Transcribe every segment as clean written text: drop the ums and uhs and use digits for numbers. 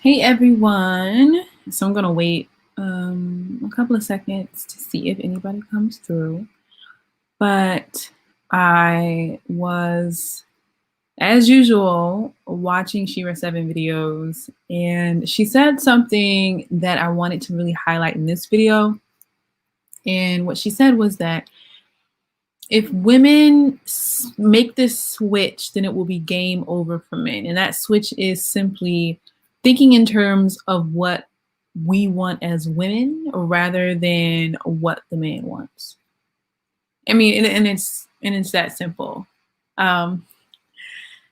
Hey everyone. So I'm gonna wait a couple of seconds to see if anybody comes through. But I was, as usual, watching Shira7 videos, and she said something that I wanted to really highlight in this video. And what she said was that if women make this switch, then it will be game over for men. And that switch is simply thinking in terms of what we want as women rather than what the man wants. I mean, and it's that simple. Um,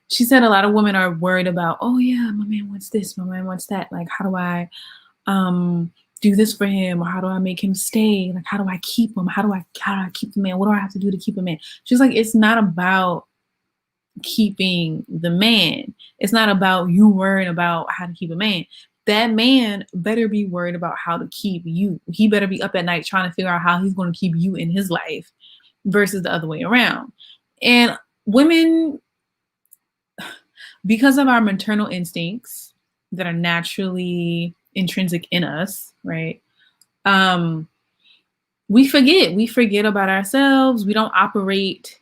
she said a lot of women are worried about, oh yeah, my man wants this, my man wants that. Like, how do I do this for him, or how do I make him stay? Like, how do I keep him? How do I keep the man? What do I have to do to keep a man? She's like, it's not about keeping the man. It's not about you worrying about how to keep a man. That man better be worried about how to keep you. He better be up at night trying to figure out how he's going to keep you in his life versus the other way around. And women, because of our maternal instincts that are naturally intrinsic in us, right? Um, we forget about ourselves. We don't operate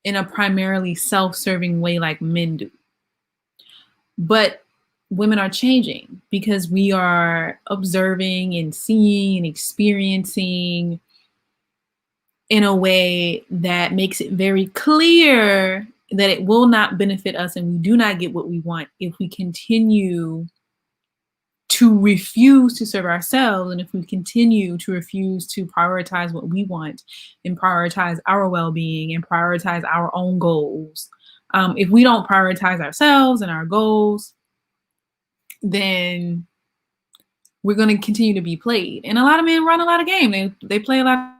in a primarily self-serving way like men do. But women are changing because we are observing and seeing and experiencing in a way that makes it very clear that it will not benefit us and we do not get what we want if we continue to refuse to serve ourselves, and if we continue to refuse to prioritize what we want and prioritize our well-being and prioritize our own goals. If we don't prioritize ourselves and our goals, then we're going to continue to be played. And a lot of men run a lot of game. They play a lot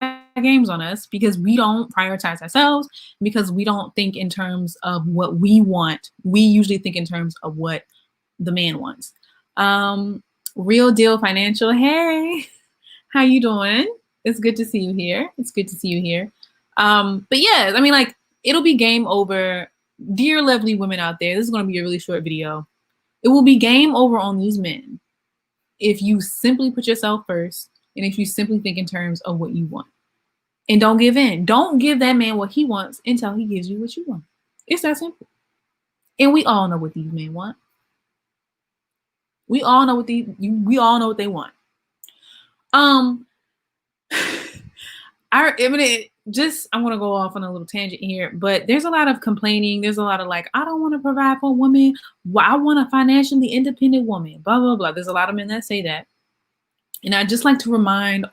of games on us because we don't prioritize ourselves, because we don't think in terms of what we want. We usually think in terms of what the man wants. Real Deal Financial, hey, how you doing? It's good to see you here. But yeah, I mean, like, it'll be game over. Dear lovely women out there, this is going to be a really short video. It will be game over on these men if you simply put yourself first and if you simply think in terms of what you want. And don't give in. Don't give that man what he wants until he gives you what you want. It's that simple. And we all know what these men want. We all know what they want. I'm gonna go off on a little tangent here, but there's a lot of complaining. There's a lot of like, I don't want to provide for a woman. I want a financially independent woman. Blah blah blah. There's a lot of men that say that, and I just like to remind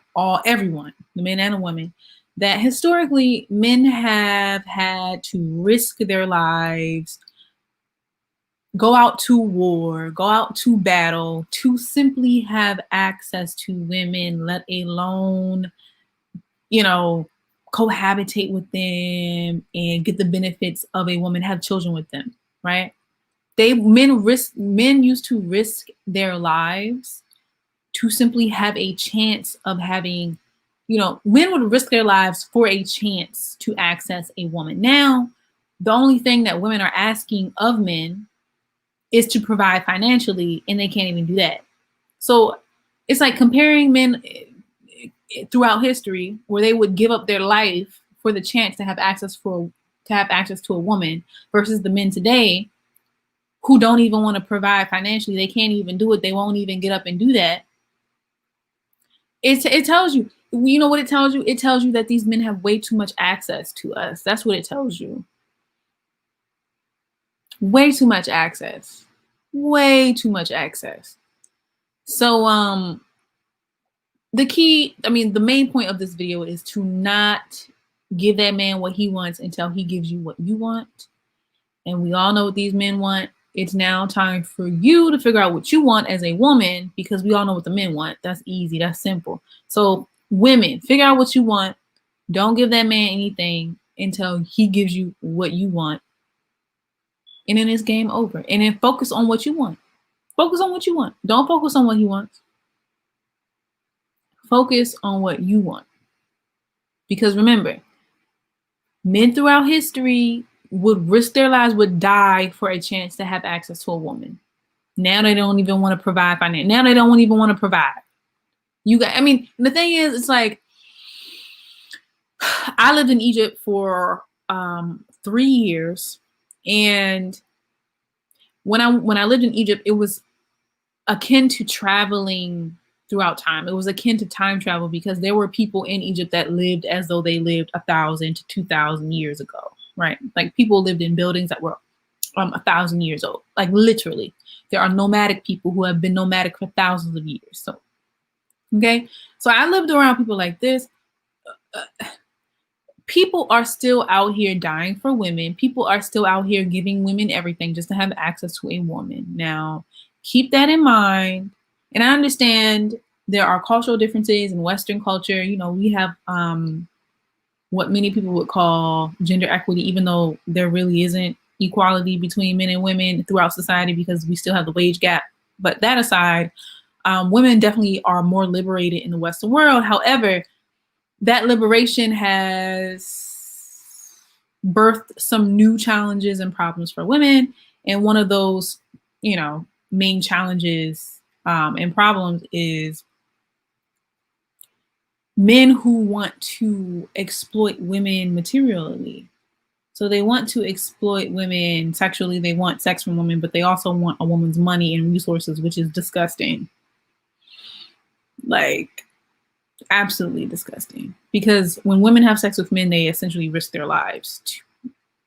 everyone, the men and the women, that historically men have had to risk their lives, go out to war, go out to battle to simply have access to women, let alone, cohabitate with them and get the benefits of a woman, have children with them, right? Men used to risk their lives to simply have a chance of having, men would risk their lives for a chance to access a woman. Now, the only thing that women are asking of men is to provide financially, and they can't even do that. So it's like comparing men throughout history where they would give up their life for the chance to have access to a woman versus the men today who don't even want to provide financially. They can't even do it. They won't even get up and do that. It tells you, you know what it tells you? It tells you that these men have way too much access to us. That's what it tells you. Way too much access. Way too much access. So the main point of this video is to not give that man what he wants until he gives you what you want. And we all know what these men want. It's now time for you to figure out what you want as a woman, because we all know what the men want. That's easy. That's simple. So women, figure out what you want. Don't give that man anything until he gives you what you want. And then it's game over. And then focus on what you want. Focus on what you want. Don't focus on what he wants. Focus on what you want. Because remember, men throughout history would risk their lives, would die for a chance to have access to a woman. Now they don't even want to provide finance. Now they don't even want to provide. I mean, the thing is, it's like, I lived in Egypt for 3 years, and when I lived in Egypt, it was akin to traveling throughout time. It was akin to time travel because there were people in Egypt that lived as though they lived 1,000 to 2,000 years ago, right? Like people lived in buildings that were 1,000 years old, like literally. There are nomadic people who have been nomadic for thousands of years. So, okay, so I lived around people like this. People are still out here dying for women. People are still out here giving women everything just to have access to a woman. Now, keep that in mind. And I understand there are cultural differences in Western culture. You know, we have what many people would call gender equity, even though there really isn't equality between men and women throughout society because we still have the wage gap. But that aside, women definitely are more liberated in the Western world. However, that liberation has birthed some new challenges and problems for women. And one of those, you know, main challenges and problems is men who want to exploit women materially. So they want to exploit women sexually. They want sex from women, but they also want a woman's money and resources, which is disgusting. Like, absolutely disgusting. Because when women have sex with men, they essentially risk their lives.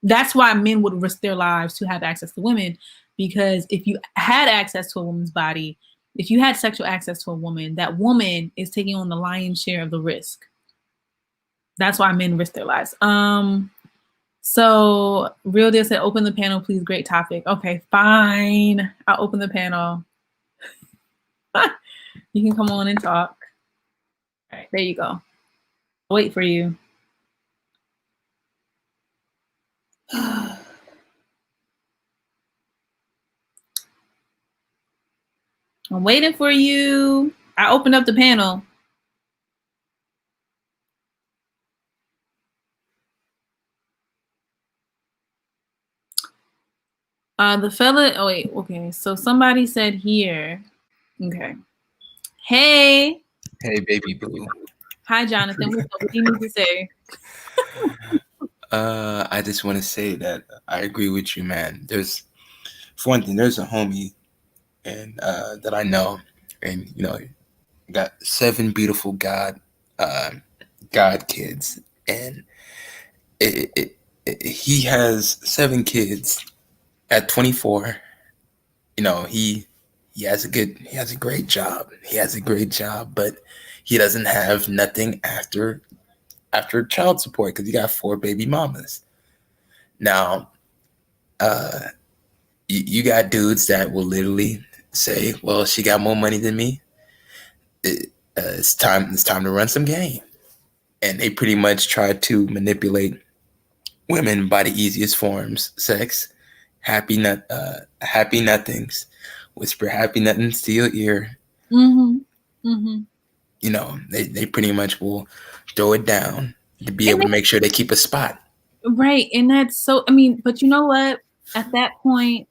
That's why men would risk their lives to have access to women. Because if you had access to a woman's body, if you had sexual access to a woman, that woman is taking on the lion's share of the risk. That's why men risk their lives. So Real Deal said, open the panel, please. Great topic. Okay, fine. I'll open the panel. You can come on and talk. All right, there you go. I'll wait for you. I'm waiting for you. I opened up the panel. The fella, oh wait, okay. So somebody said here, okay. Hey. Hey, baby boo. Hi, Jonathan. What do you need to say? I just want to say that I agree with you, man. For one thing, there's a homie and that I know, and you know, got 7 beautiful God kids, and he has 7 kids at 24. You know, he has a great job. He has a great job, but he doesn't have nothing after child support because he got 4 baby mamas. Now, you got dudes that will literally say, "Well, she got more money than me. It's time to run some game," and they pretty much try to manipulate women by the easiest forms: sex, happy nothings, whisper happy nothings to your ear. Mm-hmm. Mm-hmm. You know, they pretty much will throw it down to be able to make sure they keep a spot. Right. And that's so, I mean, but you know what? At that point,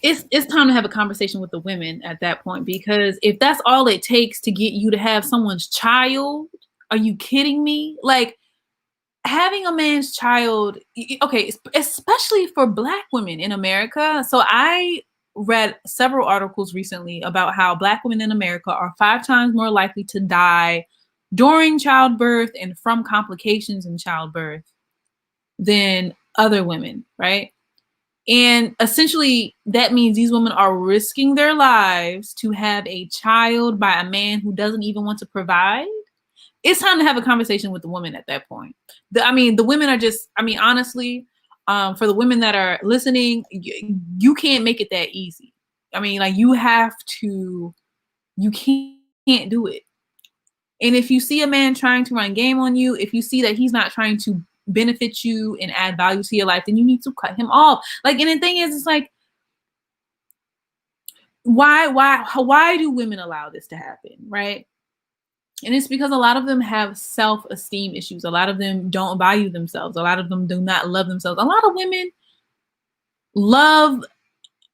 it's time to have a conversation with the women at that point, because if that's all it takes to get you to have someone's child, are you kidding me? Like, having a man's child, okay, especially for Black women in America. So I read several articles recently about how Black women in America are 5 times more likely to die during childbirth and from complications in childbirth than other women, right? And essentially, that means these women are risking their lives to have a child by a man who doesn't even want to provide. It's time to have a conversation with the woman at that point. The women are just, honestly, for the women that are listening, you can't make it that easy. I mean, like, you can't do it. And if you see a man trying to run game on you, if you see that he's not trying to benefit you and add value to your life, then you need to cut him off. Like, and the thing is, it's like, why do women allow this to happen, right? And it's because a lot of them have self-esteem issues. A lot of them don't value themselves. A lot of them do not love themselves. A lot of women love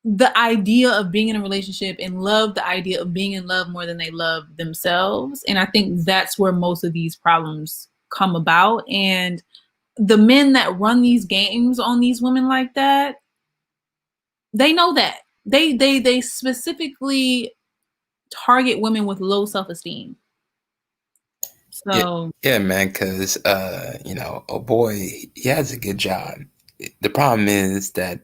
the idea of being in a relationship and love the idea of being in love more than they love themselves. And I think that's where most of these problems come about. And the men that run these games on these women like that, they know that. They specifically target women with low self-esteem. Yeah, So, yeah, man. Because a boy, he has a good job. The problem is that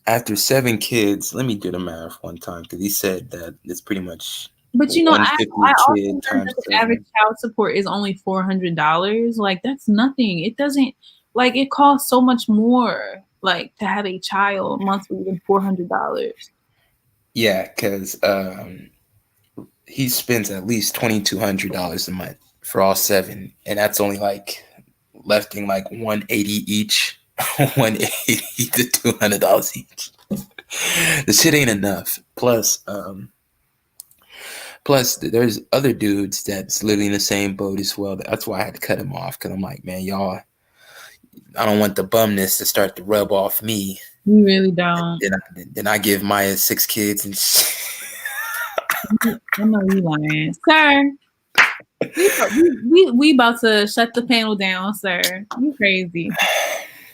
after 7 kids, let me do the math one time because he said that it's pretty much but you know, I 150 also kid heard that times the average seven. child support is only $400. Like that's nothing. It doesn't like it costs so much more like to have a child monthly than $400. Yeah, because he spends at least $2,200 a month for all seven, and that's only like lefting like 180 each, 180 to $200 each. The shit ain't enough. Plus, there's other dudes that's literally in the same boat as well. That's why I had to cut him off because I'm like, man, y'all, I don't want the bumness to start to rub off me. You really don't. Then I give Maya 6 kids and. I know you lying, sir. We about to shut the panel down, sir. You crazy.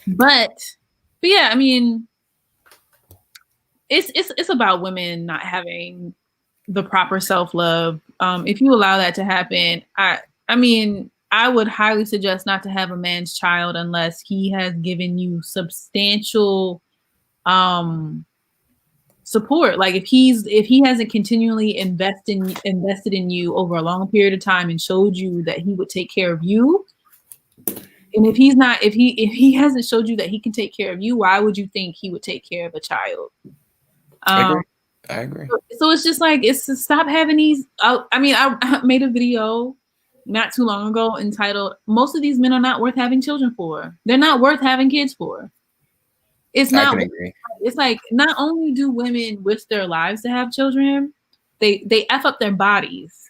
But yeah, I mean, it's about women not having the proper self-love. If you allow that to happen, I mean, I would highly suggest not to have a man's child unless he has given you substantial um support. Like if he hasn't continually invested in you over a long period of time and showed you that he would take care of you. And if he hasn't showed you that he can take care of you, why would you think he would take care of a child? I Um agree. I agree. so it's just like it's to stop having these. I mean, I made a video not too long ago entitled "Most of these men are not worth having children for. They're not worth having kids for." It's I not. can agree. It's like not only do women risk their lives to have children, they f up their bodies.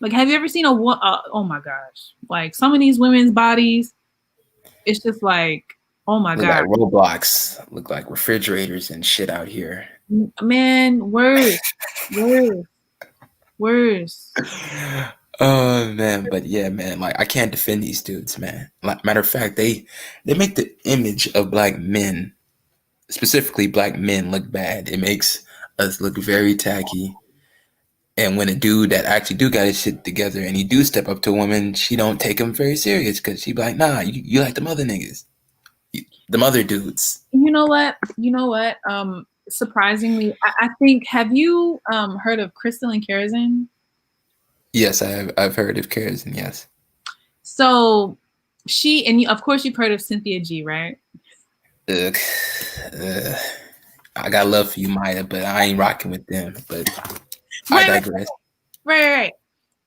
Like, have you ever seen oh my gosh! Like some of these women's bodies, it's just like, oh my Look god, like Roblox. Look like refrigerators and shit out here. man, worse, worse, worse. Oh man, but yeah, man, like I can't defend these dudes, man. Like matter of fact, they make the image of black men, specifically black men, look bad. It makes us look very tacky. And when a dude that actually do got his shit together and he do step up to a woman, she don't take him very serious because she be like, nah, you like them other niggas, them other dudes. You know what? You know what? Surprisingly, I think have you heard of Crystal and Kerosene? Yes, I've heard of Karis, and yes. So she and of course you've heard of Cynthia G, right? Ugh, ugh. I got love for you, Maya, but I ain't rocking with them. But I Right, right, digress. right, right.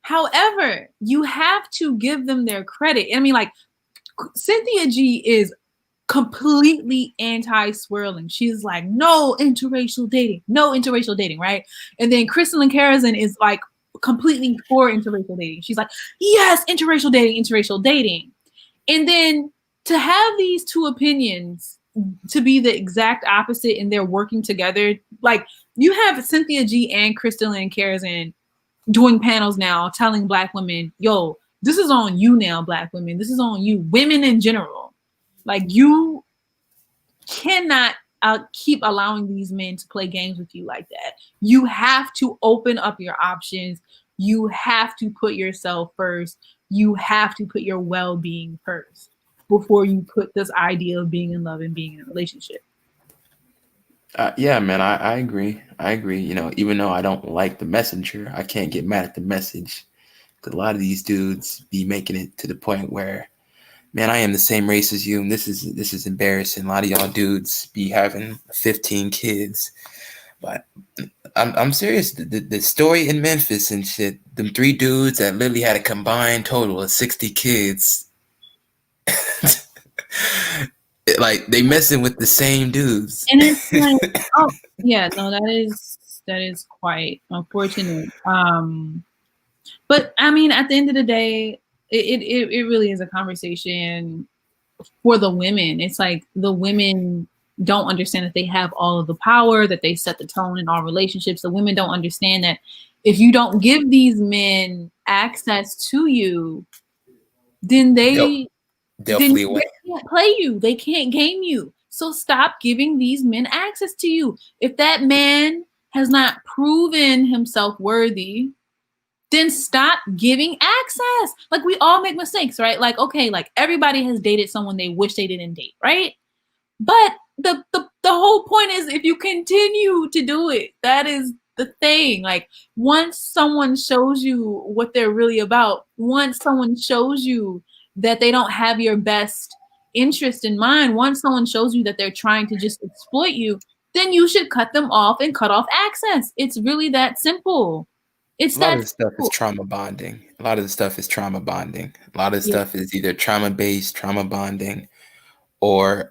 However, you have to give them their credit. I mean, like Cynthia G is completely anti-swirling. She's like, no interracial dating, no interracial dating, right? And then Crystal Kerosene is like completely for interracial dating. She's like, yes, interracial dating, interracial dating. And then to have these two opinions to be the exact opposite and they're working together, like you have Cynthia G and Crystal and Kerosene doing panels now telling black women, yo, this is on you now, black women. This is on you, women in general. Like you cannot keep allowing these men to play games with you like that. You have to open up your options. You have to put yourself first. You have to put your well-being first before you put this idea of being in love and being in a relationship. Yeah, man, I agree. I agree. Even though I don't like the messenger, I can't get mad at the message. Because a lot of these dudes be making it to the point where, man, I am the same race as you, and this is embarrassing. A lot of y'all dudes be having 15 kids, but I'm serious. The story in Memphis and shit, them 3 dudes that literally had a combined total of 60 kids. Like they messing with the same dudes. And it's like, oh yeah, no, that is quite unfortunate. But I mean, at the end of the day, it really is a conversation for the women. It's like the women don't understand that they have all of the power, that they set the tone in all relationships. The women don't understand that if you don't give these men access to you, then They'll they they'll flee away. can't play you. They can't game you. So stop giving these men access to you. If that man has not proven himself worthy, then stop giving access. Like, we all make mistakes, right? Like, okay, like everybody has dated someone they wish they didn't date, right? But the whole point is, if you continue to do it, that is the thing. Like, once someone shows you what they're really about, once someone shows you that they don't have your best interest in mind, once someone shows you that they're trying to just exploit you, then you should cut them off and cut off access. It's really that simple. It's A lot of that the stuff is simple. trauma bonding. A lot of the stuff is trauma bonding. A lot of the Yeah. stuff is either trauma based, trauma bonding, or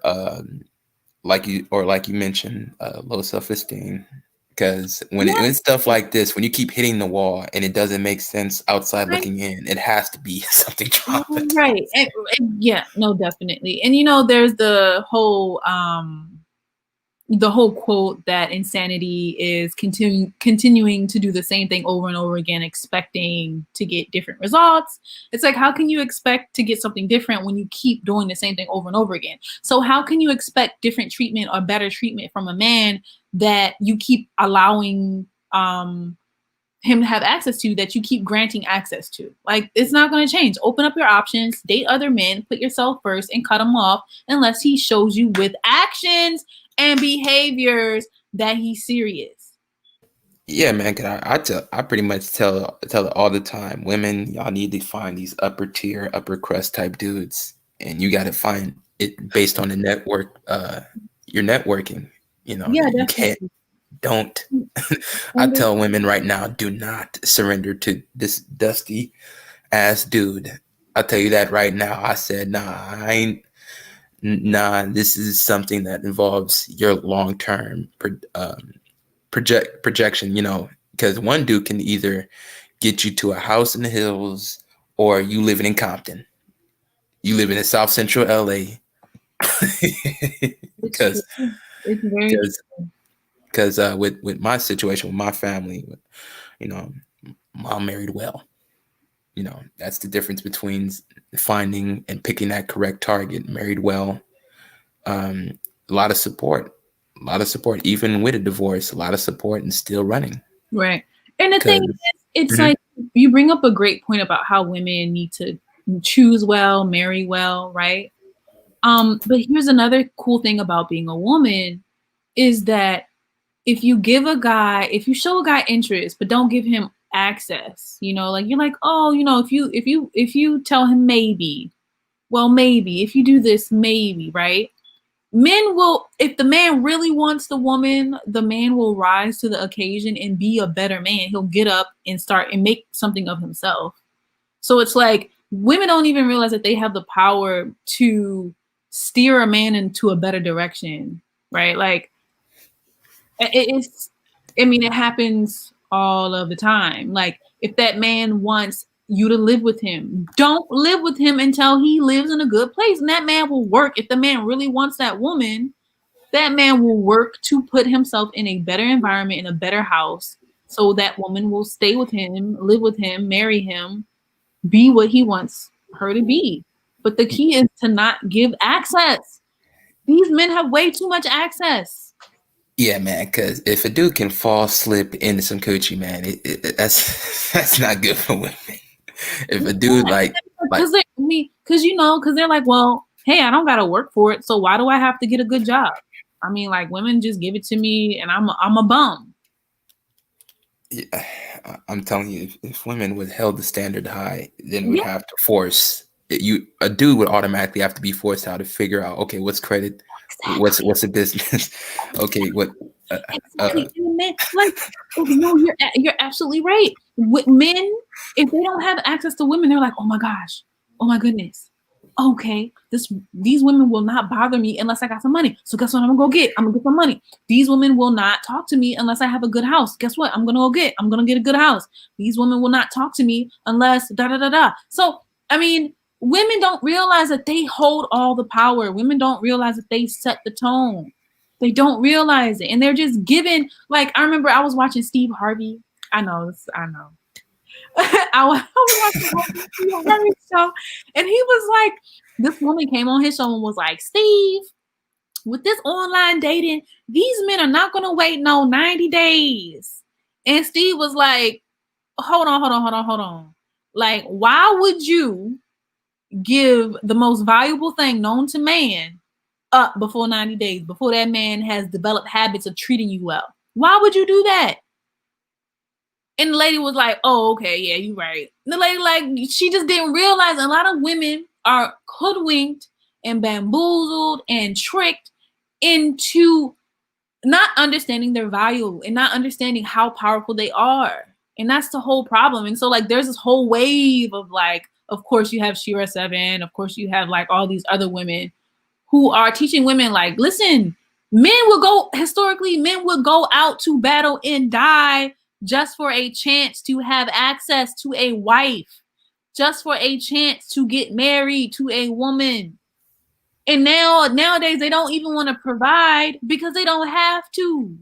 like you mentioned, low self esteem. Because when it's stuff like this, when you keep hitting the wall and it doesn't make sense outside Right. looking in, it has to be something Right. traumatized. And yeah, no, definitely. And there's the whole quote that insanity is continuing to do the same thing over and over again, expecting to get different results. It's like, how can you expect to get something different when you keep doing the same thing over and over again? So how can you expect different treatment or better treatment from a man that you keep allowing him to have access to, that you keep granting access to? Like, it's not going to change. Open up your options, date other men, put yourself first, and cut him off unless he shows you with actions and behaviors that he's serious. Yeah, man. 'Cause I pretty much tell it all the time. Women, y'all need to find these upper tier, upper crust type dudes, and you got to find it based on the network. Your networking. Yeah, You can't. definitely. Don't. I And tell women right now, do not surrender to this dusty ass dude. I'll tell you that right now. I said, nah, I ain't. Nah, this is something that involves your long term projection. Because one dude can either get you to a house in the hills, or you living in Compton. You living in South Central LA. it's true. Because It's very because true. because with my situation, with my family, you know, mom married well. That's the difference between finding and picking that correct target. Married well. A lot of support. A lot of support, even with a divorce. A lot of support, and still running. Right. And the thing Because is, it's like, you bring up a great point about how women need to choose well, marry well, right? But here's another cool thing about being a woman is that if you show a guy interest but don't give him access, like, you're like, oh, if you tell him maybe, well, maybe if you do this, maybe, right? Men will, if the man really wants the woman, the man will rise to the occasion and be a better man. He'll get up and start and make something of himself. So it's like, women don't even realize that they have the power to steer a man into a better direction, right? Like, it's, I mean, it happens all of the time. Like, if that man wants you to live with him, don't live with him until he lives in a good place. And that man will work. If the man really wants that woman, that man will work to put himself in a better environment, in a better house, so that woman will stay with him, live with him, marry him, be what he wants her to be. But the key is to not give access. These men have way too much access. yeah, man. Because if a dude can fall slip into some coochie, man, that's that's not good for women. If a dude like Because they're like, well, hey, I don't gotta work for it, so why do I have to get a good job? I mean, like, women just give it to me, and I'm a bum. yeah, I'm telling you, if women would held the standard high, then we'd Yeah, have to force a dude would automatically have to be forced out to figure out, okay, what's credit, exactly. what's a business, okay, what, uh, uh, Exactly. And men, like, oh, no, you're absolutely right. With men, if they don't have access to women, they're like, oh my gosh, oh my goodness. Okay, these women will not bother me unless I got some money. So guess what? I'm gonna go get. I'm gonna get some money. These women will not talk to me unless I have a good house. Guess what? I'm gonna get a good house. These women will not talk to me unless da da da da. So I mean, women don't realize that they hold all the power. Women don't realize that they set the tone. They don't realize it. And they're just given, like, I remember I was watching Steve Harvey. I know. I was watching Steve Harvey show, and he was like, this woman came on his show and was like, Steve, with this online dating, these men are not going to wait no 90 days. And Steve was like, hold on. Like, why would you give the most valuable thing known to man up before 90 days, before that man has developed habits of treating you well? Why would you do that? And the lady was like, oh, okay, yeah, you're right. And the lady, like, she just didn't realize a lot of women are hoodwinked and bamboozled and tricked into not understanding their value and not understanding how powerful they are. And that's the whole problem. And so, like, there's this whole wave of, like, of course you have Shira Seven, of course you have like all these other women who are teaching women, like, listen, men would go out to battle and die just for a chance to have access to a wife, just for a chance to get married to a woman. And nowadays they don't even want to provide because they don't have to.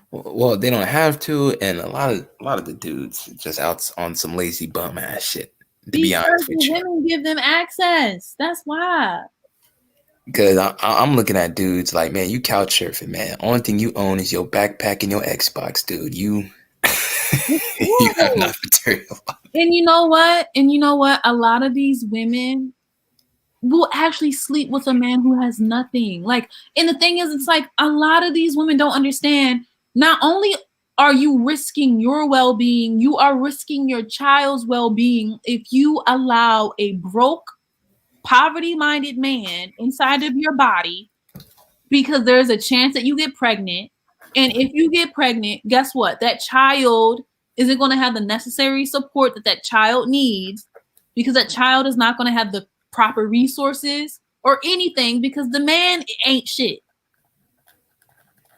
Well, they don't have to, and a lot of the dudes just out on some lazy bum ass shit. To be Because honest the with you, women give them access. That's why. because I'm looking at dudes like, man, you couch surfing, man. Only thing you own is your backpack and your Xbox, dude. You you have not material. And you know what? A lot of these women will actually sleep with a man who has nothing. Like, and the thing is, it's like a lot of these women don't understand. Not only are you risking your well-being, you are risking your child's well-being if you allow a broke, poverty-minded man inside of your body, because there's a chance that you get pregnant. And if you get pregnant, guess what? That child isn't going to have the necessary support that that child needs, because that child is not going to have the proper resources or anything, because the man ain't shit.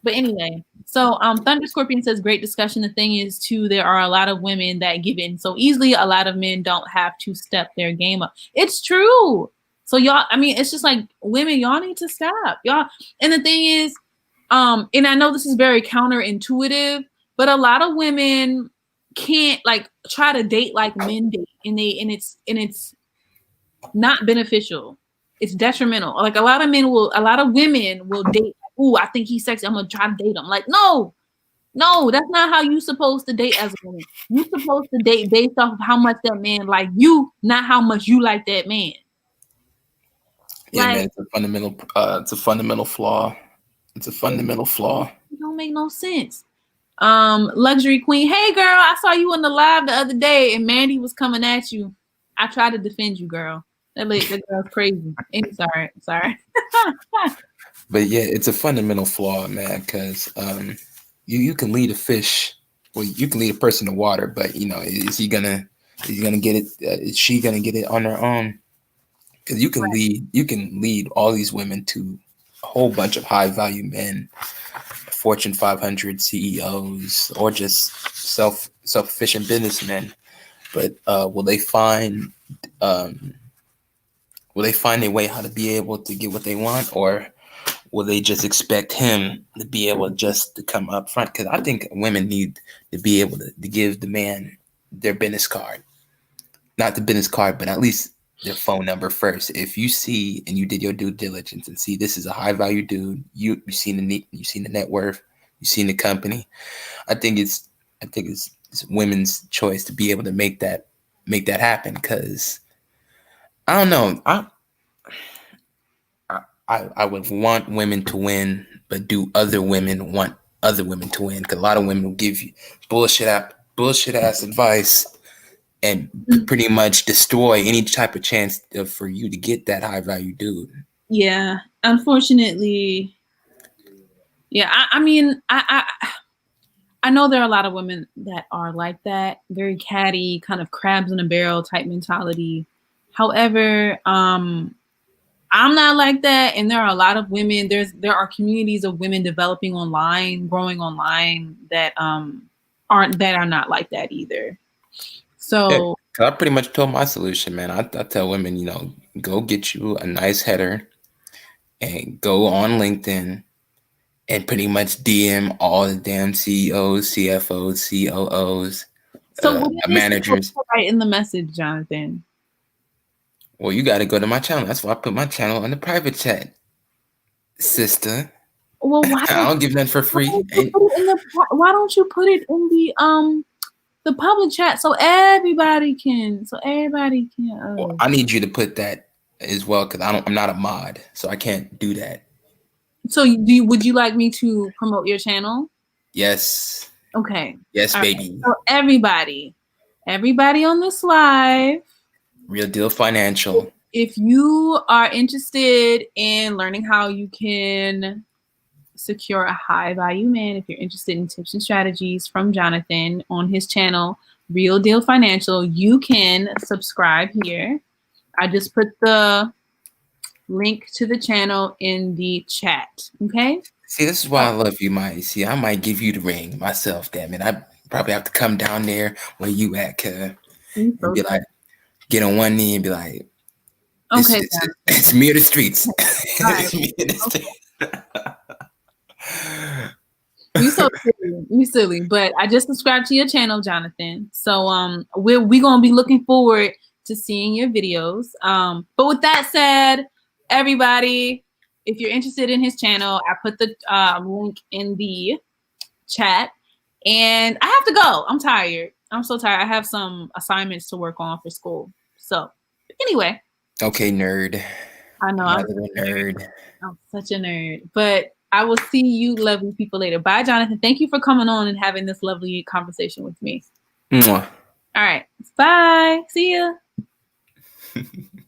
But anyway, so Thunder Scorpion says, great discussion. The thing is, too, there are a lot of women that give in so easily. A lot of men don't have to step their game up. It's true. So y'all, I mean, it's just like, women, y'all need to stop. Y'all. And the thing is, and I know this is very counterintuitive, but a lot of women can't, like, try to date like men date, and it's not beneficial. It's detrimental. Like, a lot of women will date. Ooh, I think he's sexy, I'm gonna try to date him. Like, no, that's not how you're supposed to date as a woman. You're supposed to date based off of how much that man like you, not how much you like that man. Yeah, Like, man, it's a fundamental flaw. It's a fundamental flaw. It don't make no sense. Luxury Queen, hey girl, I saw you in the live the other day and Mandy was coming at you. I tried to defend you, girl. That girl's crazy. Sorry. But yeah, it's a fundamental flaw, man, because you can lead a fish, well, you can lead a person to water, but is he gonna get it? Is she gonna get it on her own? Because you can lead all these women to a whole bunch of high value men, Fortune 500 CEOs, or just self-efficient businessmen. But will they find a way how to be able to get what they want, or will they just expect him to be able just to come up front? Because I think women need to be able to give the man their business card. Not the business card, but at least their phone number first. If you see and you did your due diligence and see this is a high value dude, you've seen the net worth, you've seen the company. I think it's women's choice to be able to make that happen. Because I don't know, I would want women to win, but do other women want other women to win? Because a lot of women will give you bullshit ass advice and pretty much destroy any type of chance for you to get that high value dude. Yeah, unfortunately. Yeah, I mean, I know there are a lot of women that are like that, very catty, kind of crabs in a barrel type mentality. However, I'm not like that, and there are a lot of women. There are communities of women developing online, growing online that are not like that either. So yeah, I pretty much told my solution, man. I tell women, go get you a nice header and go on LinkedIn and pretty much DM all the damn CEOs, CFOs, COOs, So what is it supposed managers. to write in the message, Jonathan? Well, you got to go to my channel. That's why I put my channel on the private chat, sister. Well, why I don't don't give nothing for why free. don't you put it in why don't you put it in the public chat so everybody can Well, I need you to put that as well because I'm not a mod, so I can't do that. so would you like me to promote your channel? Yes, Okay. yes, All right. baby. So everybody on this live, Real deal financial. if you are interested in learning how you can secure a high value man, if you're interested in tips and strategies from Jonathan on his channel, Real Deal Financial, you can subscribe here. I just put the link to the channel in the chat. Okay. See, this is why I love you, Mike. See, I might give you the ring myself, damn it. I probably have to come down there where you at, cuz, and be like, get on one knee and be like, Okay, it's me or the streets. all right. It's me or the streets. You so silly. You silly. But I just subscribed to your channel, Jonathan. So we gonna be looking forward to seeing your videos. But with that said, everybody, if you're interested in his channel, I put the link in the chat. And I have to go. I'm tired. I'm so tired. I have some assignments to work on for school. So anyway. Okay, nerd. I know My I'm little nerd. such a nerd. But I will see you lovely people later. Bye, Jonathan. Thank you for coming on and having this lovely conversation with me. Mwah. All right. Bye. See ya.